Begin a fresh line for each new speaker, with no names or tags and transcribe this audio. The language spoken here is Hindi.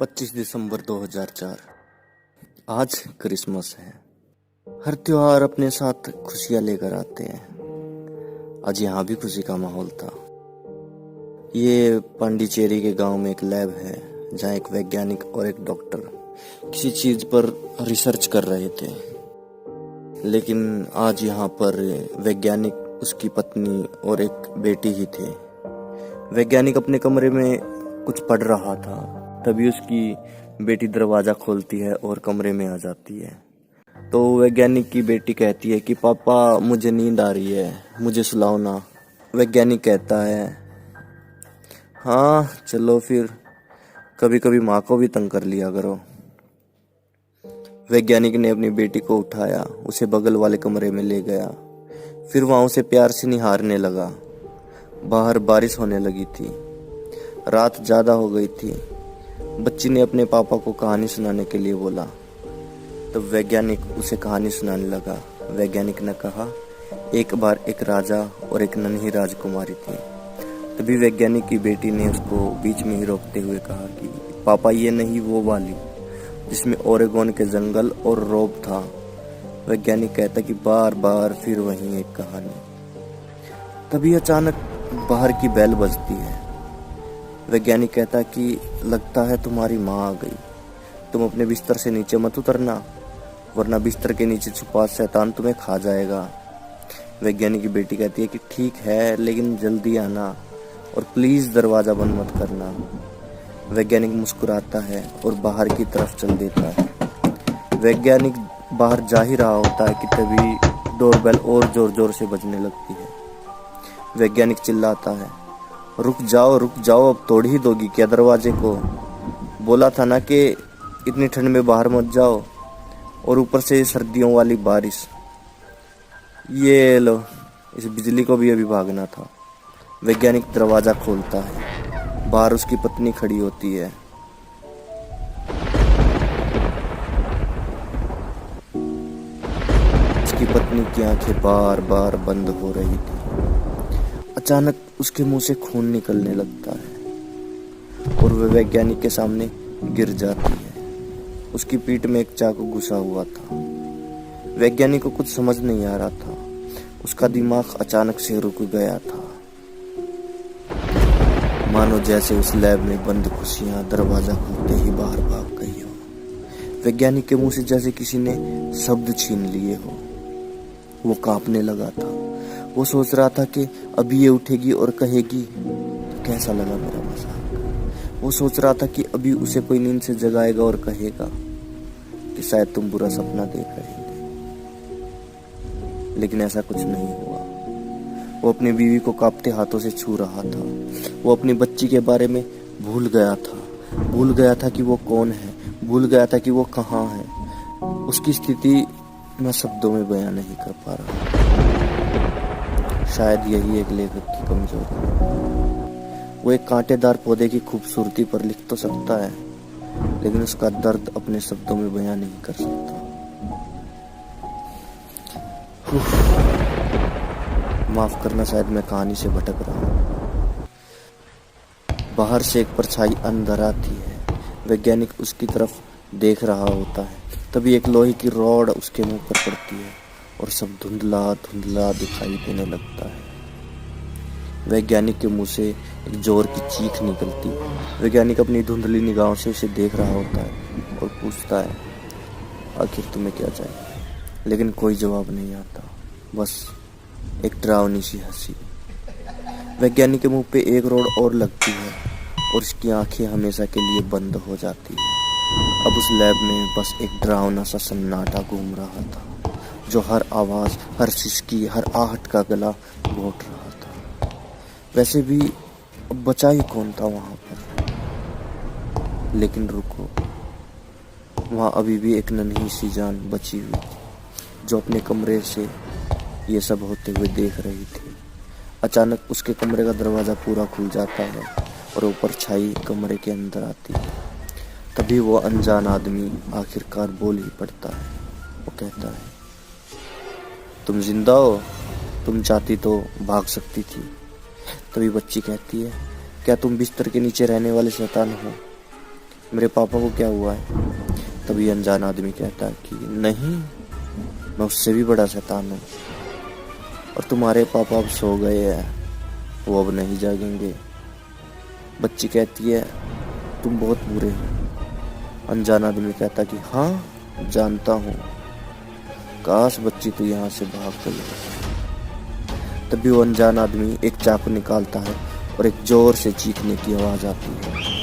25 दिसंबर 2004। आज क्रिसमस है। हर त्योहार अपने साथ खुशियां लेकर आते हैं। आज यहाँ भी खुशी का माहौल था। ये पांडिचेरी के गांव में एक लैब है जहाँ एक वैज्ञानिक और एक डॉक्टर किसी चीज पर रिसर्च कर रहे थे। लेकिन आज यहाँ पर वैज्ञानिक, उसकी पत्नी और एक बेटी ही थे। वैज्ञानिक अपने कमरे में कुछ पढ़ रहा था, तभी उसकी बेटी दरवाजा खोलती है और कमरे में आ जाती है। तो वैज्ञानिक की बेटी कहती है कि पापा मुझे नींद आ रही है, मुझे सुलाओ ना। वैज्ञानिक कहता है हाँ चलो फिर, कभी कभी माँ को भी तंग कर लिया करो। वैज्ञानिक ने अपनी बेटी को उठाया, उसे बगल वाले कमरे में ले गया। फिर वहां उसे प्यार से निहारने लगा। बाहर बारिश होने लगी थी, रात ज्यादा हो गई थी। बच्ची ने अपने पापा को कहानी सुनाने के लिए बोला, तो वैज्ञानिक उसे कहानी सुनाने लगा। वैज्ञानिक ने कहा, एक बार एक राजा और एक नन्ही राजकुमारी थी। तभी वैज्ञानिक की बेटी ने उसको बीच में ही रोकते हुए कहा कि पापा ये नहीं वो वाली जिसमें ओरेगोन के जंगल और रोब था। वैज्ञानिक कहता कि बार बार फिर वही एक कहानी। तभी अचानक बाहर की बेल बजती है। वैज्ञानिक कहता कि लगता है तुम्हारी माँ आ गई, तुम अपने बिस्तर से नीचे मत उतरना, वरना बिस्तर के नीचे छुपा शैतान तुम्हें खा जाएगा। वैज्ञानिक की बेटी कहती है कि ठीक है, लेकिन जल्दी आना और प्लीज दरवाजा बंद मत करना। वैज्ञानिक मुस्कुराता है और बाहर की तरफ चल देता है। वैज्ञानिक बाहर जा ही रहा होता है कि तभी डोरबेल और जोर जोर से बजने लगती है। वैज्ञानिक चिल्लाता है, रुक जाओ, अब तोड़ ही दोगी क्या दरवाजे को? बोला था ना कि इतनी ठंड में बाहर मत जाओ, और ऊपर से सर्दियों वाली बारिश। ये लो, इस बिजली को भी अभी भागना था। वैज्ञानिक दरवाजा खोलता है। बाहर उसकी पत्नी खड़ी होती है। उसकी पत्नी की आंखें बार बार बंद हो रही थी। अचानक उसके मुंह से खून निकलने लगता है और वह वैज्ञानिक के सामने गिर जाती है। उसकी पीठ में एक चाकू घुसा हुआ था। वैज्ञानिक को कुछ समझ नहीं आ रहा था। उसका दिमाग अचानक से रुक गया था, मानो जैसे उस लैब में बंद खुशियां दरवाजा खुलते ही बाहर भाग गई हो। वैज्ञानिक के मुंह से जैसे किसी ने शब्द छीन लिए हो। वो कांपने लगा था। वो सोच रहा था कि अभी ये उठेगी और कहेगी तो कैसा लगा मेरा मजाक। वो सोच रहा था कि अभी उसे कोई नींद से जगाएगा और कहेगा कि शायद तुम बुरा सपना देख रहे थे। लेकिन ऐसा कुछ नहीं हुआ। वो अपनी बीवी को कांपते हाथों से छू रहा था। वो अपनी बच्ची के बारे में भूल गया था। भूल गया था कि वो कौन है, भूल गया था कि वो कहाँ है। उसकी स्थिति मैं शब्दों में बयां नहीं कर पा रहा। शायद यही एक लेखक की कमजोरी है। वो एक कांटेदार पौधे की खूबसूरती पर लिख तो सकता है, लेकिन उसका दर्द अपने शब्दों में बयां नहीं कर सकता। माफ करना, शायद मैं कहानी से भटक रहा हूँ। बाहर से एक परछाई अंदर आती है। वैज्ञानिक उसकी तरफ देख रहा होता है। तभी एक लोहे की रॉड उसके मुंह पर पड़ती है और सब धुंधला धुंधला दिखाई देने लगता है। वैज्ञानिक के मुंह से एक जोर की चीख निकलती है। वैज्ञानिक अपनी धुंधली निगाहों से उसे देख रहा होता है और पूछता है, आखिर तुम्हें क्या चाहिए? लेकिन कोई जवाब नहीं आता, बस एक डरावनी सी हंसी। वैज्ञानिक के मुंह पे एक रॉड और लगती है और उसकी आंखें हमेशा के लिए बंद हो जाती है। अब उस लैब में बस एक डरावना सा सन्नाटा घूम रहा था, जो हर आवाज, हर सिसकी, हर आहट का गला घोट रहा था। वैसे भी अब बचा ही कौन था वहां पर? लेकिन रुको, वहां अभी भी एक नन्ही सी जान बची हुई थी, जो अपने कमरे से ये सब होते हुए देख रही थी। अचानक उसके कमरे का दरवाजा पूरा खुल जाता है और ऊपर छाई कमरे के अंदर आती है। तभी वो अनजान आदमी आखिरकार बोल ही पड़ता है। वो कहता है, तुम जिंदा हो? तुम चाहती तो भाग सकती थी। तभी बच्ची कहती है, क्या तुम बिस्तर के नीचे रहने वाले शैतान हो? मेरे पापा को क्या हुआ है? तभी अनजान आदमी कहता है कि नहीं, मैं उससे भी बड़ा शैतान हूँ और तुम्हारे पापा अब सो गए हैं, वो अब नहीं जागेंगे। बच्ची कहती है तुम बहुत बुरे हो। अनजान आदमी कहता कि हाँ जानता हूँ, काश बच्ची तो यहाँ से भाग गई। तभी वो अनजान आदमी एक चाकू निकालता है और एक जोर से चीखने की आवाज आती है।